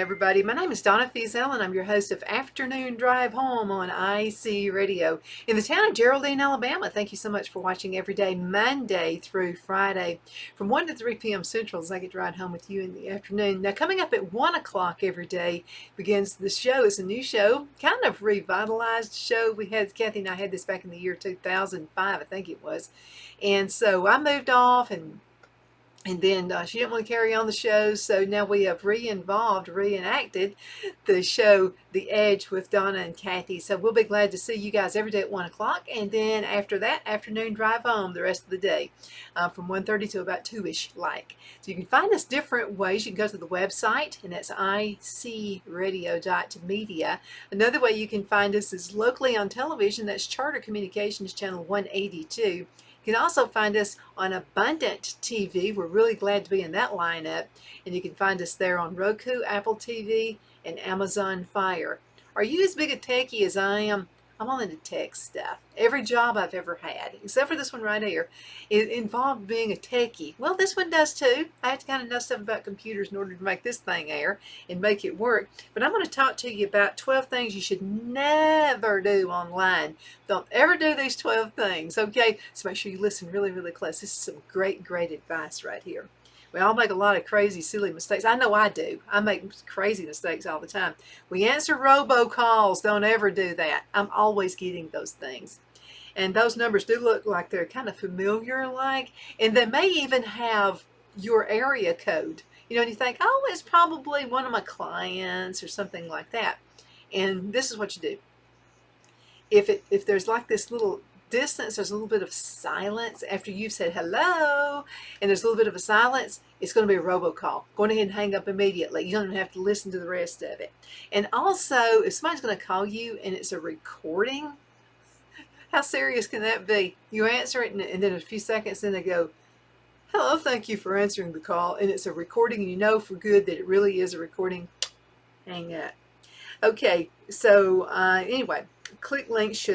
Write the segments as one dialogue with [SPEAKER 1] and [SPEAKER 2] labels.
[SPEAKER 1] everybody. My name is Donna and I'm your host of Afternoon Drive Home on IC Radio in the town of Geraldine, Alabama. Thank you so much for watching every day, Monday through Friday, from 1 to 3 p.m. Central as I get to ride home with you in the afternoon. Now, coming up at 1 o'clock every day begins the show. It's a new show, kind of revitalized show. Kathy and I had this back in the year 2005, I think it was. And so I moved off and then she didn't want to carry on the show, so now we have reenacted the show The Edge with Donna and Kathy. So we'll be glad to see you guys every day at 1 o'clock, and then after that, afternoon drive home the rest of the day from 1:30 to about 2-ish like. So you can find us different ways. You can go to the website, and that's icradio.media. Another way you can find us is locally on television. That's Charter Communications Channel 182. You can also find us on Abundant TV. We're really glad to be in that lineup. And you can find us there on Roku, Apple TV, and Amazon Fire. Are you as big a techie as I am? I'm all into tech stuff. Every job I've ever had, except for this one right here, it involved being a techie. Well, this one does too. I had to kind of know stuff about computers in order to make this thing air and make it work. But I'm going to talk to you about 12 things you should never do online. Don't ever do these 12 things, okay? So make sure you listen really, really close. This is some great, great advice right here. We all make a lot of crazy, silly mistakes. I know I do. I make crazy mistakes all the time. We answer robocalls. Don't ever do that. I'm always getting those things. And those numbers do look like they're kind of familiar like, and they may even have your area code. You know, and you think, oh, it's probably one of my clients or something like that. And this is what you do. If there's like this little distance, there's a little bit of silence after you've said hello, and there's a little bit of a silence, it's going to be a robocall. Go ahead and hang up immediately. You don't even have to listen to the rest of it. And also, if somebody's going to call you and it's a recording, how serious can that be? You answer it, and then a few seconds, then they go, hello, thank you for answering the call, and it's a recording, and you know for good that it really is a recording. Hang up. Okay, so anyway, click links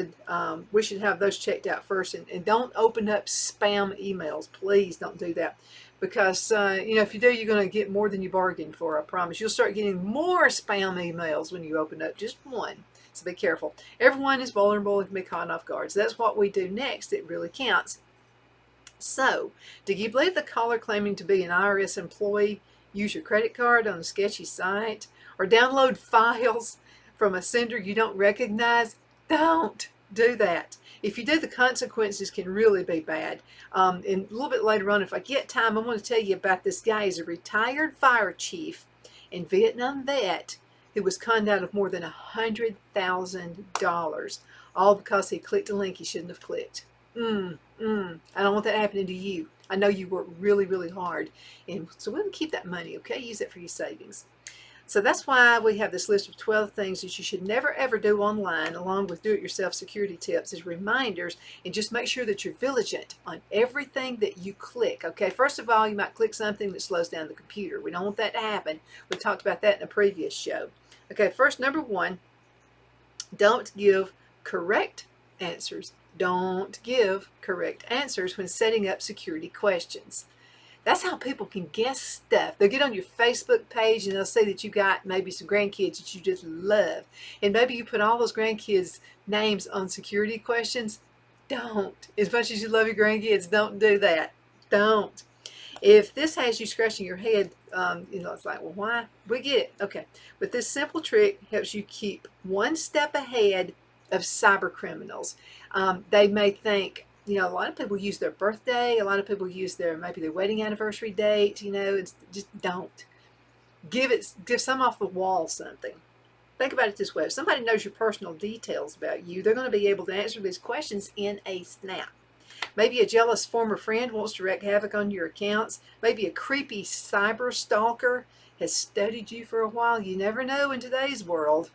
[SPEAKER 1] we should have those checked out first, and don't open up spam emails. Please don't do that, because you know, if you do, you're going to get more than you bargained for. I promise. You'll start getting more spam emails when you open up just one. So be careful. Everyone is vulnerable and can be caught off guard. So that's what we do next. It really counts. So, do you believe the caller claiming to be an IRS employee use your credit card on a sketchy site, or download files from a sender you don't recognize? Don't do that. If you do, the consequences can really be bad. And a little bit later on, if I get time, I'm going to tell you about this guy. He's a retired fire chief and Vietnam vet who was conned out of more than $100,000, all because he clicked a link he shouldn't have clicked. I don't want that happening to you. I know you work really, really hard, and so we'll keep that money, okay? Use it for your savings. So that's why we have this list of 12 things that you should never ever do online, along with do-it-yourself security tips as reminders, and just make sure that you're vigilant on everything that you click, okay? First of all, you might click something that slows down the computer. We don't want that to happen. We talked about that in a previous show. Okay, first, number one, don't give correct answers. Don't give correct answers when setting up security questions. That's how people can guess stuff. They'll get on your Facebook page and they'll say that you got maybe some grandkids that you just love. And maybe you put all those grandkids' names on security questions. Don't. As much as you love your grandkids, don't do that. Don't. If this has you scratching your head, you know, it's like, well, why? We get it. Okay. But this simple trick helps you keep one step ahead of cyber criminals. They may think, you know, a lot of people use their birthday. A lot of people use maybe their wedding anniversary date. You know, just don't. Give some off the wall something. Think about it this way. If somebody knows your personal details about you, they're going to be able to answer these questions in a snap. Maybe a jealous former friend wants to wreak havoc on your accounts. Maybe a creepy cyber stalker has studied you for a while. You never know in today's world.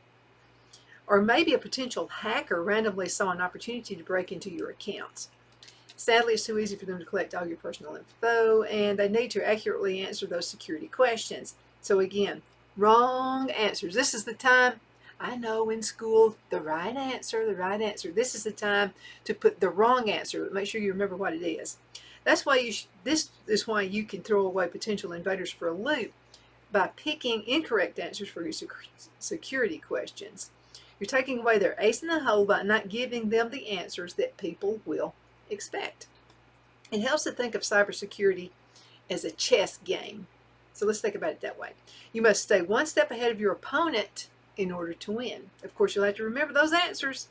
[SPEAKER 1] Or maybe a potential hacker randomly saw an opportunity to break into your accounts. Sadly, it's too easy for them to collect all your personal info, and they need to accurately answer those security questions. So again, wrong answers. This is the time, I know in school, the right answer. This is the time to put the wrong answer, but make sure you remember what it is. That's why this is why you can throw away potential invaders for a loop by picking incorrect answers for your security questions. You're taking away their ace in the hole by not giving them the answers that people will expect. It helps to think of cybersecurity as a chess game. So let's think about it that way. You must stay one step ahead of your opponent in order to win. Of course, you'll have to remember those answers.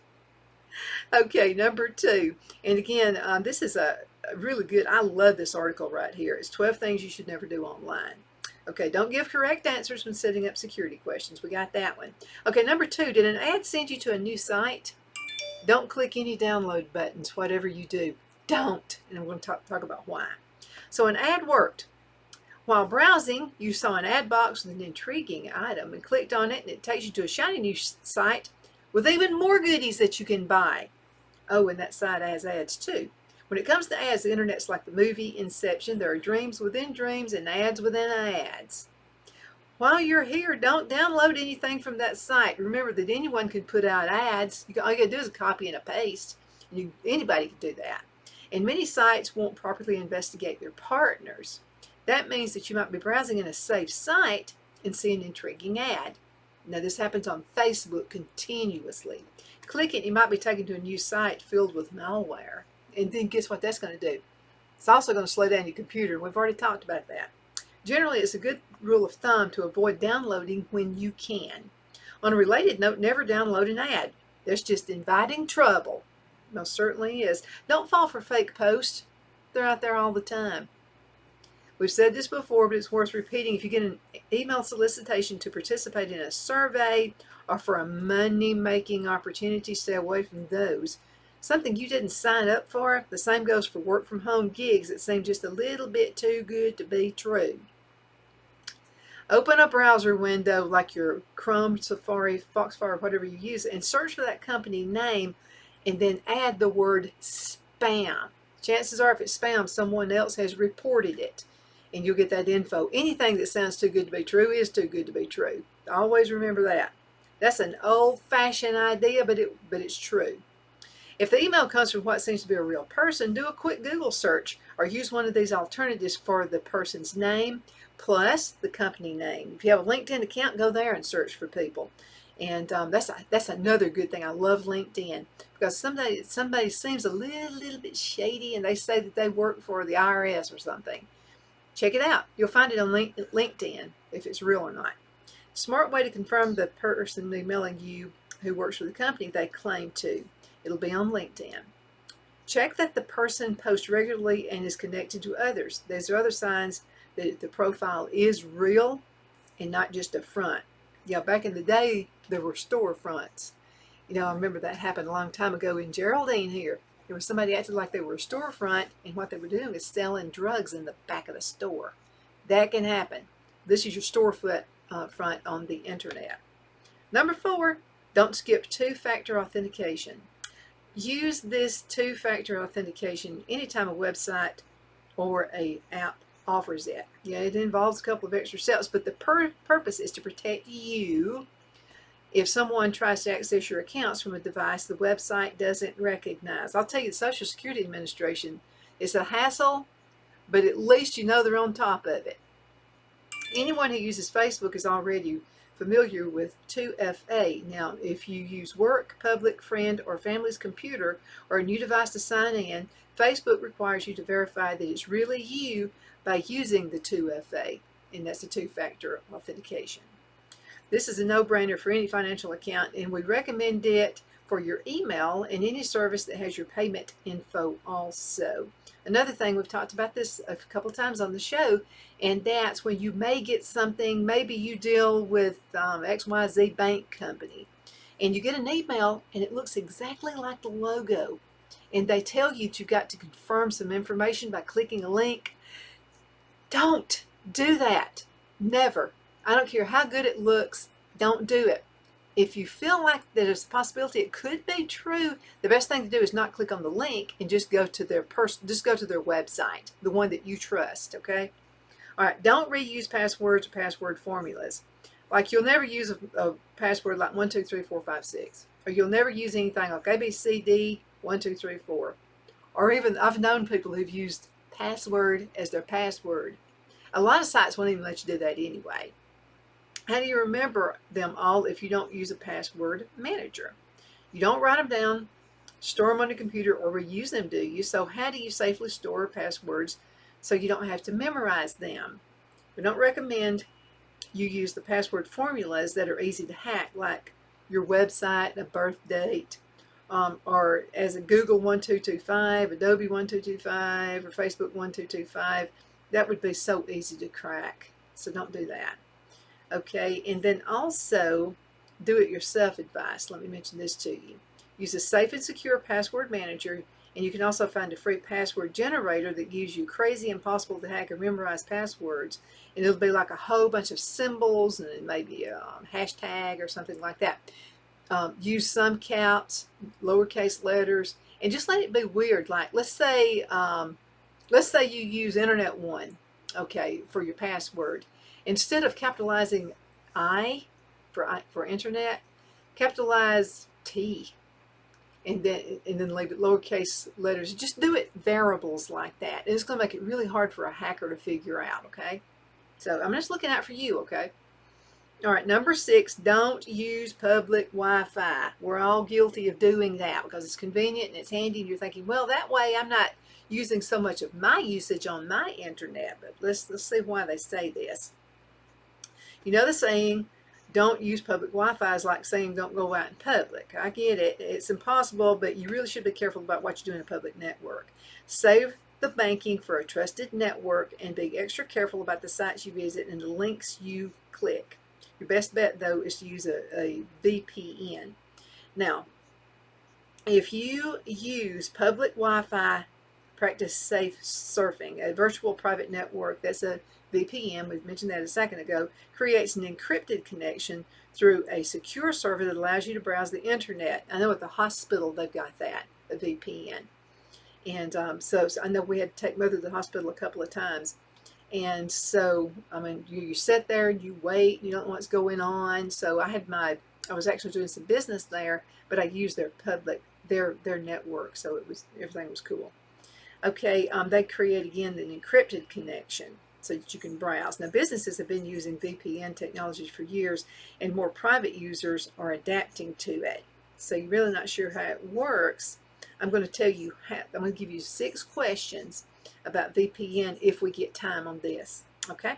[SPEAKER 1] Okay, number 2. And again, this is a really good, I love this article right here. It's 12 things you should never do online. Okay, don't give correct answers when setting up security questions. We got that one. Okay, number 2, did an ad send you to a new site? Don't click any download buttons, whatever you do. Don't. And I'm going to talk about why. So an ad worked. While browsing, you saw an ad box with an intriguing item and clicked on it, and it takes you to a shiny new site with even more goodies that you can buy. Oh, and that site has ads too. When it comes to ads, the internet's like the movie Inception. There are dreams within dreams and ads within ads. While you're here, don't download anything from that site. Remember that anyone can put out ads. All you got to do is a copy and a paste. Anybody can do that. And many sites won't properly investigate their partners. That means that you might be browsing in a safe site and see an intriguing ad. Now, this happens on Facebook continuously. Click it, you might be taken to a new site filled with malware. And then guess what that's going to do? It's also going to slow down your computer. We've already talked about that. Generally, it's a good rule of thumb to avoid downloading when you can. On a related note, never download an ad. That's just inviting trouble. Most certainly is. Don't fall for fake posts. They're out there all the time. We've said this before, but it's worth repeating. If you get an email solicitation to participate in a survey or for a money-making opportunity, stay away from those. Something you didn't sign up for, the same goes for work-from-home gigs that seem just a little bit too good to be true. Open a browser window like your Chrome, Safari, Foxfire, whatever you use, and search for that company name and then add the word spam. Chances are if it's spam, someone else has reported it. And you'll get that info. Anything that sounds too good to be true is too good to be true. Always remember that. That's an old-fashioned idea, but it's true. If the email comes from what seems to be a real person, do a quick Google search or use one of these alternatives for the person's name plus the company name. If you have a LinkedIn account, go there and search for people. And that's another good thing. I love LinkedIn because somebody seems a little bit shady and they say that they work for the IRS or something. Check it out. You'll find it on LinkedIn if it's real or not. Smart way to confirm the person emailing you who works for the company they claim to. It'll be on LinkedIn. Check that the person posts regularly and is connected to others. These are other signs that the profile is real and not just a front. Yeah, back in the day, there were storefronts. I remember that happened a long time ago in Geraldine here. There was somebody acting like they were a storefront, and what they were doing is selling drugs in the back of the store. That can happen. This is your storefront front on the internet. Number 4, don't skip two-factor authentication. Use this two-factor authentication anytime a website or an app offers it. Yeah, it involves a couple of extra steps, but the purpose is to protect you. If someone tries to access your accounts from a device the website doesn't recognize. I'll tell you, the Social Security Administration is a hassle, but at least you know they're on top of it. Anyone who uses Facebook is already familiar with 2FA. Now, if you use work, public, friend, or family's computer or a new device to sign in, Facebook requires you to verify that it's really you by using the 2FA, and that's a two-factor authentication. This is a no-brainer for any financial account, and we recommend it for your email and any service that has your payment info also. Another thing, we've talked about this a couple times on the show, and that's when you may get something, maybe you deal with XYZ bank company, and you get an email and it looks exactly like the logo, and they tell you you've got to confirm some information by clicking a link. Don't do that. Never. I don't care how good it looks, don't do it. If you feel like there's a possibility it could be true, the best thing to do is not click on the link and just go to their website, the one that you trust, okay? All right, don't reuse passwords or password formulas. Like you'll never use a password like 1, 2, 3, 4, 5, 6. Or you'll never use anything like ABCD 1, 2, 3, 4. Or even I've known people who've used password as their password. A lot of sites won't even let you do that anyway. How do you remember them all if you don't use a password manager? You don't write them down, store them on a computer, or reuse them, do you? So how do you safely store passwords so you don't have to memorize them? We don't recommend you use the password formulas that are easy to hack, like your website, a birth date, or as a Google 1225, Adobe 1225, or Facebook 1225. That would be so easy to crack. So don't do that. Okay, and then also do-it-yourself advice. Let me mention this to you. Use a safe and secure password manager, and you can also find a free password generator that gives you crazy, impossible to hack or memorize passwords. And it'll be like a whole bunch of symbols and maybe a hashtag or something like that. Use some caps, lowercase letters, and just let it be weird. Like let's say you use Internet One, okay, for your password. Instead of capitalizing I for internet, capitalize T, and then leave it lowercase letters. Just do it variables like that. And it's going to make it really hard for a hacker to figure out, okay? So I'm just looking out for you, okay? All right, number 6, don't use public Wi-Fi. We're all guilty of doing that because it's convenient and it's handy, and you're thinking, well, that way I'm not using so much of my usage on my internet. But let's see why they say this. You know the saying, don't use public Wi-Fi is like saying don't go out in public. I get it. It's impossible, but you really should be careful about what you do in a public network. Save the banking for a trusted network and be extra careful about the sites you visit and the links you click. Your best bet, though, is to use a VPN. Now, if you use public Wi-Fi, practice safe surfing. A virtual private network, that's a VPN, we mentioned that a second ago, creates an encrypted connection through a secure server that allows you to browse the internet. I know at the hospital they've got that, a VPN. And so I know we had to take Mother to the hospital a couple of times. And so, I mean, you sit there, you wait, you don't know what's going on. So I was actually doing some business there, but I used their network, so everything was cool. Okay, they create again an encrypted connection so that you can browse. Now, businesses have been using VPN technologies for years, and more private users are adapting to it. So you're really not sure how it works. I'm going to tell you I'm going to give you 6 questions about VPN if we get time on this. Okay?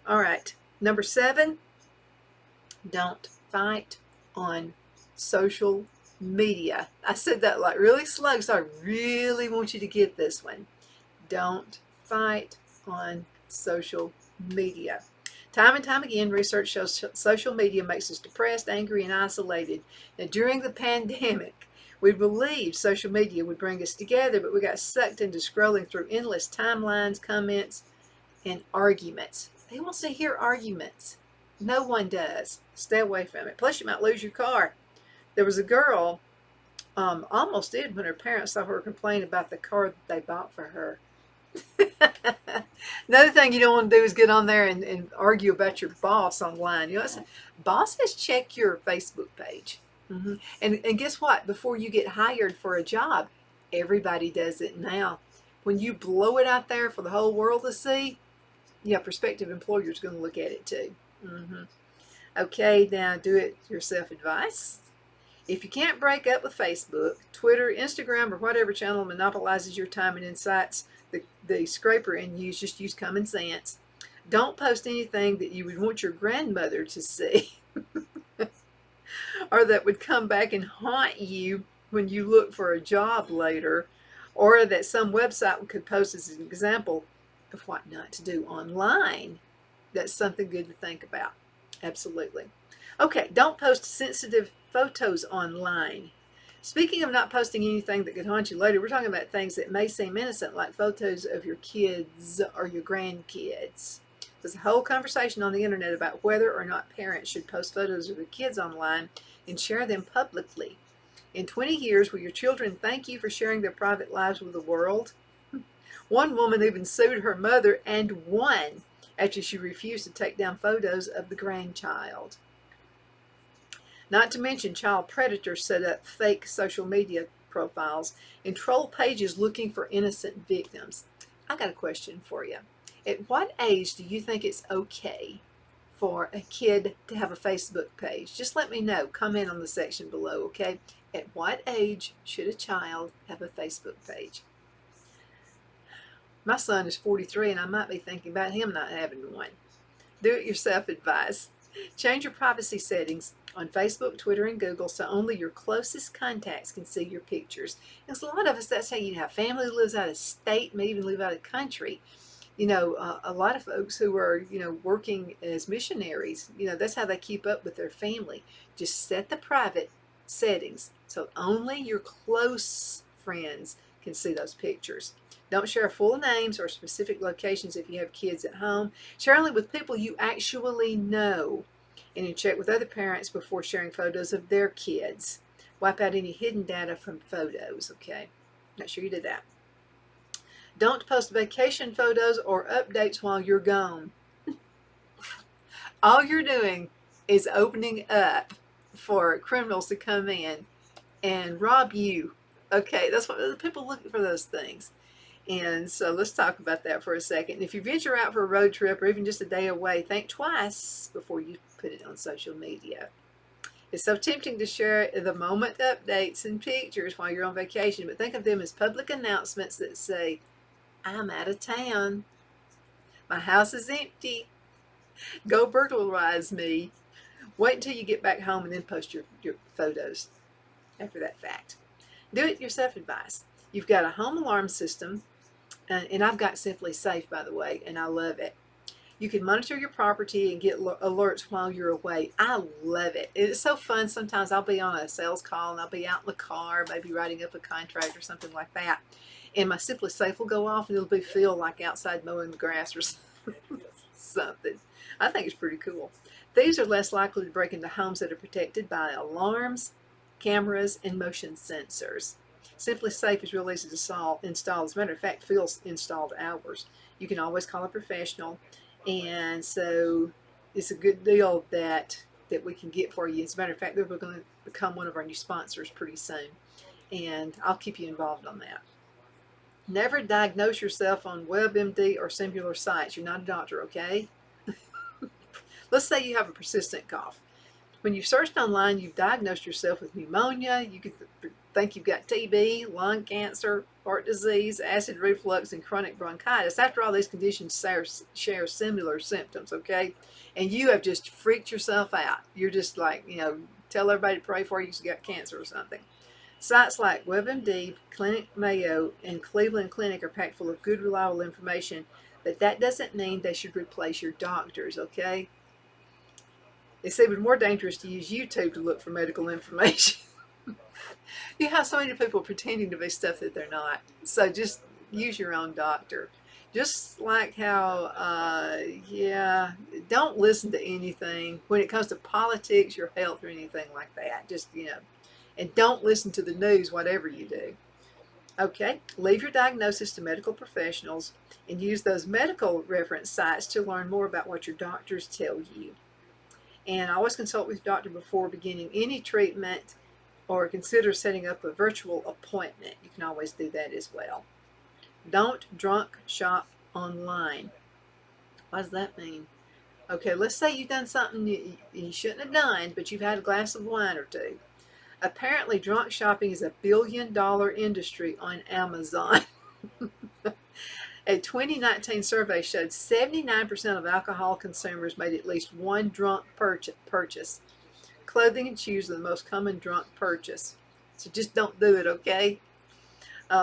[SPEAKER 1] All right. Number 7, don't fight on social media. I said that like really slow, so I really want you to get this one. Don't fight on social media. Time and time again, research shows social media makes us depressed, angry, and isolated. Now, during the pandemic, we believed social media would bring us together, but we got sucked into scrolling through endless timelines, comments, and arguments. Who wants to hear arguments? No one does. Stay away from it. Plus, you might lose your car. There was a girl, almost did when her parents saw her complain about the car that they bought for her. Another thing you don't want to do is get on there and argue about your boss online. You know, bosses check your Facebook page. And guess what? Before you get hired for a job, everybody does it now. When you blow it out there for the whole world to see, yeah, prospective employers going to look at it too. Okay, now do it yourself advice. If you can't break up with Facebook, Twitter, Instagram, or whatever channel monopolizes your time and incites the scraper in you, just use common sense. Don't post anything that you would want your grandmother to see or that would come back and haunt you when you look for a job later, or that some website could post as an example of what not to do online. That's something good to think about. Absolutely. Okay, don't post sensitive photos online. Speaking of not posting anything that could haunt you later, we're talking about things that may seem innocent, like photos of your kids or your grandkids. There's a whole conversation on the internet about whether or not parents should post photos of their kids online and share them publicly. In 20 years, will your children thank you for sharing their private lives with the world? One woman even sued her mother and won after she refused to take down photos of the grandchild. Not to mention, child predators set up fake social media profiles and troll pages looking for innocent victims. I got a question for you. At what age do you think it's okay for a kid to have a Facebook page? Just let me know. Comment on the section below, okay? At what age should a child have a Facebook page? My son is 43 and I might be thinking about him not having one. Do-it-yourself advice. Change your privacy settings on Facebook, Twitter, and Google so only your closest contacts can see your pictures. Because a lot of us, that's how you have family who lives out of state, may even live out of country. A lot of folks who are, working as missionaries, that's how they keep up with their family. Just set the private settings so only your close friends can see those pictures. Don't share full names or specific locations if you have kids at home. Share only with people you actually know. And you check with other parents before sharing photos of their kids. Wipe out any hidden data from photos, okay? Make sure you do that. Don't post vacation photos or updates while you're gone. All you're doing is opening up for criminals to come in and rob you. Okay, that's what people looking for, those things. And so let's talk about that for a second. If you venture out for a road trip or even just a day away, think twice before you put it on social media. It's so tempting to share the moment updates and pictures while you're on vacation, but think of them as public announcements that say, I'm out of town. My house is empty. Go burglarize me. Wait until you get back home and then post your photos after that fact. Do-it-yourself advice. You've got a home alarm system, and I've got Simply Safe, by the way, and I love it. You can monitor your property and get alerts while you're away. I love it. It's so fun. Sometimes I'll be on a sales call and I'll be out in the car, maybe writing up a contract or something like that. And my Simply Safe will go off and it'll be feel like outside mowing the grass or something. I think it's pretty cool. Thieves are less likely to break into homes that are protected by alarms, cameras, and motion sensors. Simply Safe is real easy to install. As a matter of fact, Phil's installed ours. You can always call a professional. And so it's a good deal that we can get for you. As a matter of fact, they're going to become one of our new sponsors pretty soon. And I'll keep you involved on that. Never diagnose yourself on WebMD or similar sites. You're not a doctor, okay? Let's say you have a persistent cough. When you've searched online, you've diagnosed yourself with pneumonia. You could think you've got TB, lung cancer, heart disease, acid reflux, and chronic bronchitis. After all, these conditions share similar symptoms, okay? And you have just freaked yourself out. You're just like, tell everybody to pray for you because you got cancer or something. Sites like WebMD, Clinic Mayo, and Cleveland Clinic are packed full of good, reliable information, but that doesn't mean they should replace your doctors, okay? It's even more dangerous to use YouTube to look for medical information. You have so many people pretending to be stuff that they're not. So just use your own doctor. Just like how, don't listen to anything when it comes to politics, your health, or anything like that. Just, and don't listen to the news, whatever you do. Okay, leave your diagnosis to medical professionals and use those medical reference sites to learn more about what your doctors tell you. And always consult with your doctor before beginning any treatment or consider setting up a virtual appointment. You can always do that as well. Don't drunk shop online. What does that mean? Okay, let's say you've done something you shouldn't have done, but you've had a glass of wine or two. Apparently, drunk shopping is a billion-dollar industry on Amazon. A 2019 survey showed 79% of alcohol consumers made at least one drunk purchase. Clothing and shoes are the most common drunk purchase. So just don't do it, okay?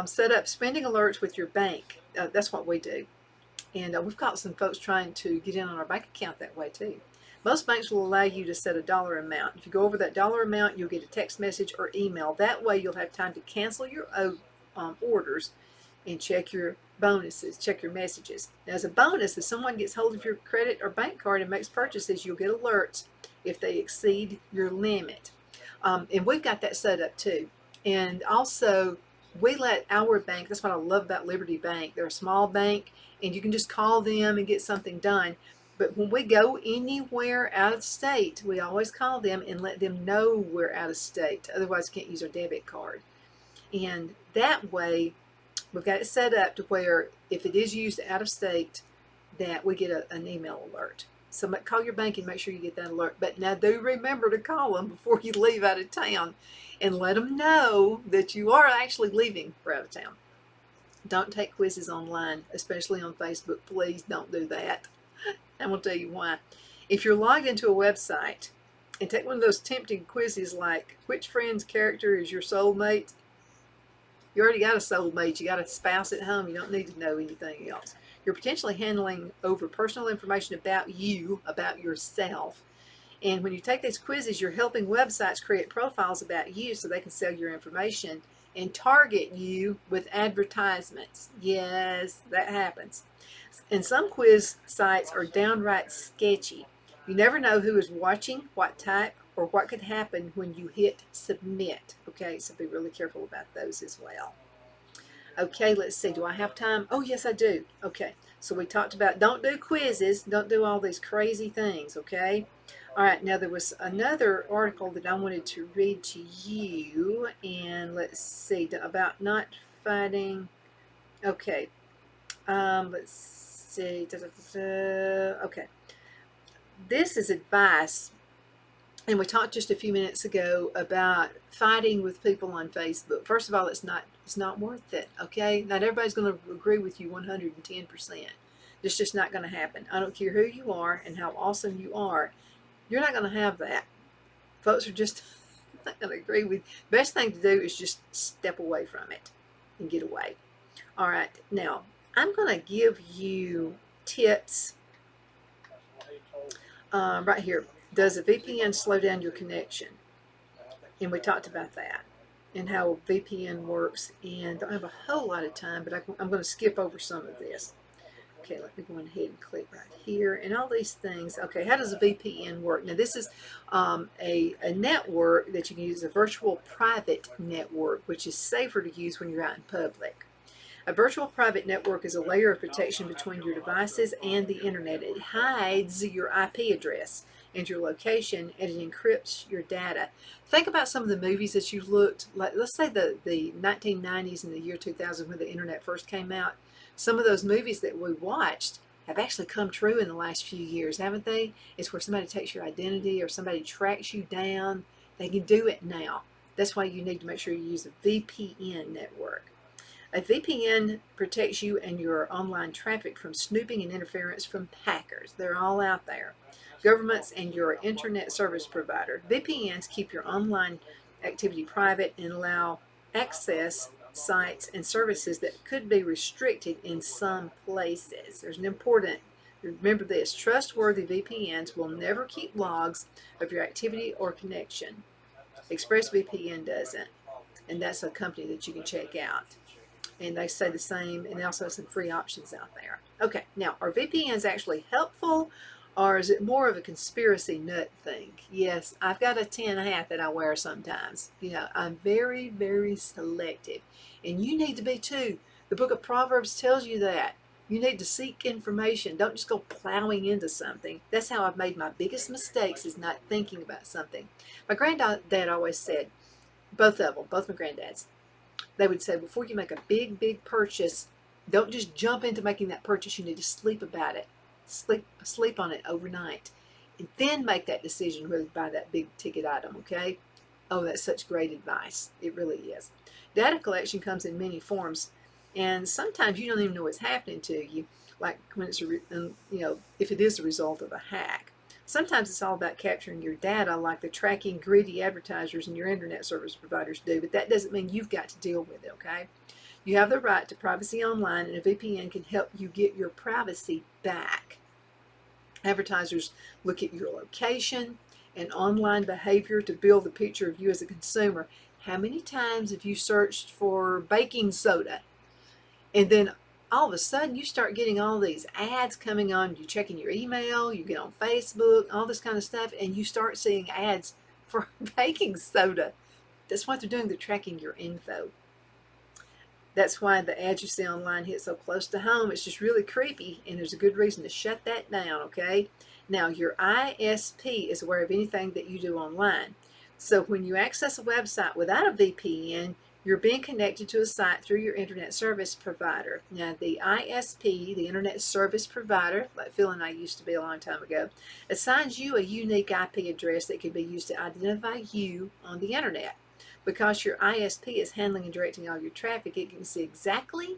[SPEAKER 1] Set up spending alerts with your bank. That's what we do. And we've got some folks trying to get in on our bank account that way too. Most banks will allow you to set a dollar amount. If you go over that dollar amount, you'll get a text message or email. That way you'll have time to cancel your orders and check your bonuses, check your messages. Now, as a bonus, if someone gets hold of your credit or bank card and makes purchases, you'll get alerts if they exceed your limit. And we've got that set up too. And also, we let our bank, that's what I love about Liberty Bank. They're a small bank, and you can just call them and get something done. But when we go anywhere out of state, we always call them and let them know we're out of state. Otherwise, can't use our debit card. And that way, we've got it set up to where if it is used out of state, that we get an email alert. So call your bank and make sure you get that alert. But now do remember to call them before you leave out of town and let them know that you are actually leaving for out of town. Don't take quizzes online, especially on Facebook. Please don't do that. I'm going to tell you why. If you're logged into a website and take one of those tempting quizzes like, which friend's character is your soulmate? You already got a soulmate. You got a spouse at home. You don't need to know anything else. You're potentially handling over personal information about you, about yourself. And when you take these quizzes, you're helping websites create profiles about you so they can sell your information and target you with advertisements. Yes, that happens. And some quiz sites are downright sketchy. You never know who is watching, what type, or what could happen when you hit submit. Okay, so be really careful about those as well. Okay, let's see. Do I have time? Oh, yes, I do. Okay, so we talked about don't do quizzes. Don't do all these crazy things, okay? All right, now there was another article that I wanted to read to you, and let's see, about not fighting. Okay, let's see. Okay, this is advice. And we talked just a few minutes ago about fighting with people on Facebook. First of all, it's not worth it, okay? Not everybody's going to agree with you 110%. It's just not going to happen. I don't care who you are and how awesome you are. You're not going to have that. Folks are just not going to agree with you. Best thing to do is just step away from it and get away. All right, now I'm going to give you tips right here. Does a VPN slow down your connection? And we talked about that and how VPN works. And I don't have a whole lot of time, but I'm going to skip over some of this. Okay, let me go ahead and click right here and all these things. Okay, how does a VPN work? Now, this is a network that you can use, a virtual private network, which is safer to use when you're out in public. A virtual private network is a layer of protection between your devices and the internet. It hides your IP address and your location, and it encrypts your data. Think about some of the movies that you've looked, like let's say the 1990s and the year 2000 when the internet first came out. Some of those movies that we watched have actually come true in the last few years, haven't they? It's where somebody takes your identity or somebody tracks you down. They can do it now. That's why you need to make sure you use a VPN network. A VPN protects you and your online traffic from snooping and interference from hackers. They're all out there. Governments and your internet service provider. VPNs keep your online activity private and allow access sites and services that could be restricted in some places. There's an important, remember this, trustworthy VPNs will never keep logs of your activity or connection. ExpressVPN doesn't, and that's a company that you can check out. And they say the same, and they also have some free options out there. Okay, now, are VPNs actually helpful, or is it more of a conspiracy nut thing? Yes, I've got a tin hat that I wear sometimes. You know, I'm very, very selective, and you need to be too. The book of Proverbs tells you that. You need to seek information. Don't just go plowing into something. That's how I've made my biggest mistakes, is not thinking about something. My granddad always said, both of them, both my granddads, they would say, before you make a big, big purchase, don't just jump into making that purchase. You need to sleep about it. Sleep on it overnight. And then make that decision whether to buy that big ticket item, okay? Oh, that's such great advice. It really is. Data collection comes in many forms, and sometimes you don't even know what's happening to you, like when it's, if it is a result of a hack. Sometimes it's all about capturing your data, like the tracking greedy advertisers and your internet service providers do, but that doesn't mean you've got to deal with it, okay? You have the right to privacy online, and a VPN can help you get your privacy back. Advertisers look at your location and online behavior to build a picture of you as a consumer. How many times have you searched for baking soda, and then all of a sudden you start getting all these ads coming on, you checking your email, you get on Facebook, all this kind of stuff, and you start seeing ads for baking soda. That's what they're doing. They're tracking your info. That's why the ads you see online hit so close to home. It's just really creepy, and there's a good reason to shut that down, okay? Now, your ISP is aware of anything that you do online. So when you access a website without a VPN, you're being connected to a site through your internet service provider. Now, the ISP, the internet service provider, like Phil and I used to be a long time ago, assigns you a unique IP address that can be used to identify you on the internet. Because your ISP is handling and directing all your traffic, it can see exactly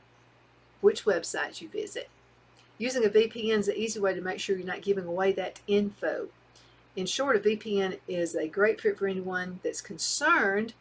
[SPEAKER 1] which websites you visit. Using a VPN is an easy way to make sure you're not giving away that info. In short, a VPN is a great fit for anyone that's concerned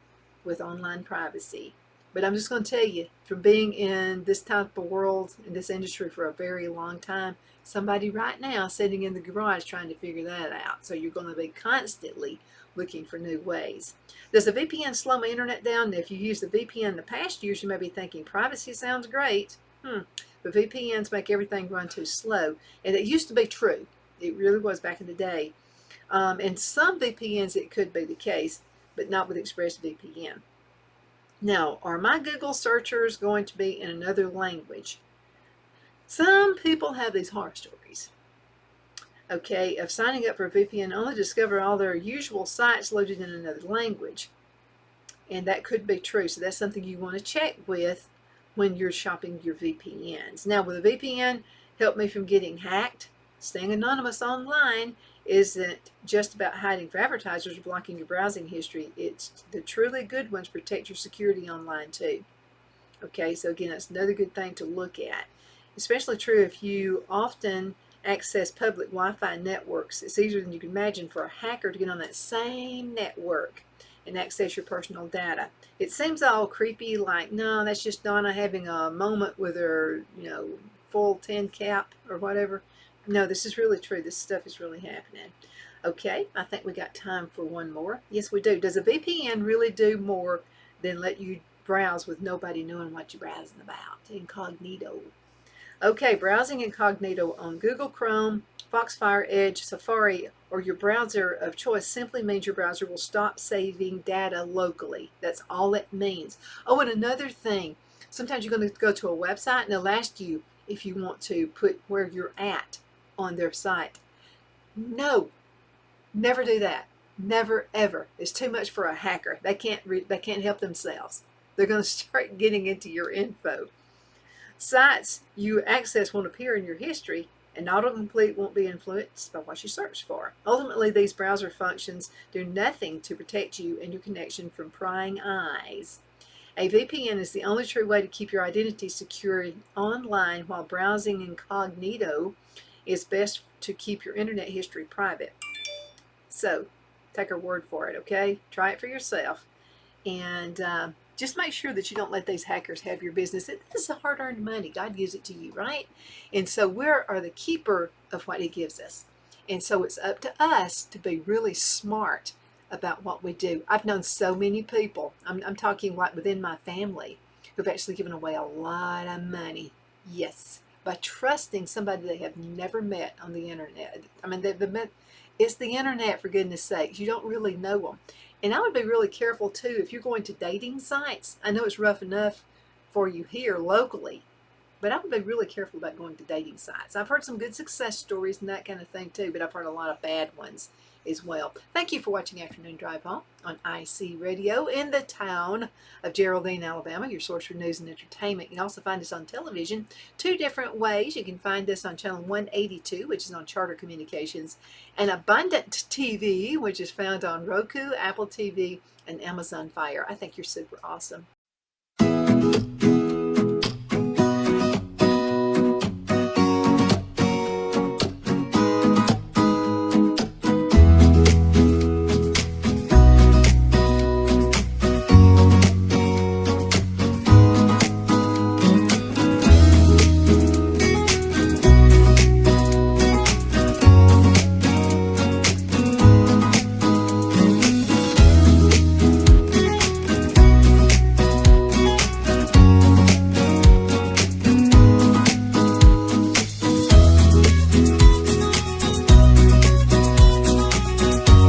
[SPEAKER 1] with online privacy. But I'm just going to tell you, from being in this type of world, in this industry for a very long time, somebody right now sitting in the garage trying to figure that out. So you're going to be constantly looking for new ways. Does a VPN slow my internet down? If you use the VPN in the past years, you may be thinking privacy sounds great. But VPNs make everything run too slow. And it used to be true. It really was back in the day. In some VPNs, it could be the case, but not with ExpressVPN. Now, are my Google searchers going to be in another language? Some people have these horror stories, okay, of signing up for a VPN only to discover all their usual sites loaded in another language. And that could be true. So that's something you want to check with when you're shopping your VPNs. Now, will the VPN help me from getting hacked? Staying anonymous online isn't just about hiding from advertisers or blocking your browsing history. It's the truly good ones protect your security online too. Okay, so again, that's another good thing to look at. Especially true if you often access public Wi-Fi networks. It's easier than you can imagine for a hacker to get on that same network and access your personal data. It seems all creepy, like, no, that's just Donna having a moment with her, full 10 cap or whatever. No, this is really true. This stuff is really happening. Okay, I think we got time for one more. Yes, we do. Does a VPN really do more than let you browse with nobody knowing what you're browsing about? Incognito. Okay, browsing incognito on Google Chrome, Foxfire, Edge, Safari, or your browser of choice simply means your browser will stop saving data locally. That's all it means. Oh, and another thing, sometimes you're going to go to a website and they'll ask you if you want to put where you're at on their site. No, never do that. Never, ever. It's too much for a hacker. They can't help themselves. They're going to start getting into your info. Sites you access won't appear in your history, and autocomplete won't be influenced by what you search for. Ultimately, these browser functions do nothing to protect you and your connection from prying eyes. A VPN is the only true way to keep your identity secure online, while browsing incognito is best to keep your internet history private. So, take our word for it, okay? Try it for yourself. And just make sure that you don't let these hackers have your business. This is hard-earned money. God gives it to you, right? And so we are the keeper of what He gives us. And so it's up to us to be really smart about what we do. I've known so many people, I'm talking like within my family, who've actually given away a lot of money. Yes, by trusting somebody they have never met on the internet. I mean, it's the internet, for goodness sakes. You don't really know them. And I would be really careful too if you're going to dating sites. I know it's rough enough for you here locally, but I would be really careful about going to dating sites. I've heard some good success stories and that kind of thing too, but I've heard a lot of bad ones as well. Thank you for watching Afternoon Drive Home on IC Radio in the town of Geraldine, Alabama, your source for news and entertainment. You can also find us on television 2 different ways. You can find us on channel 182, which is on Charter Communications, and Abundant TV, which is found on Roku, Apple TV, and Amazon Fire. I think you're super awesome.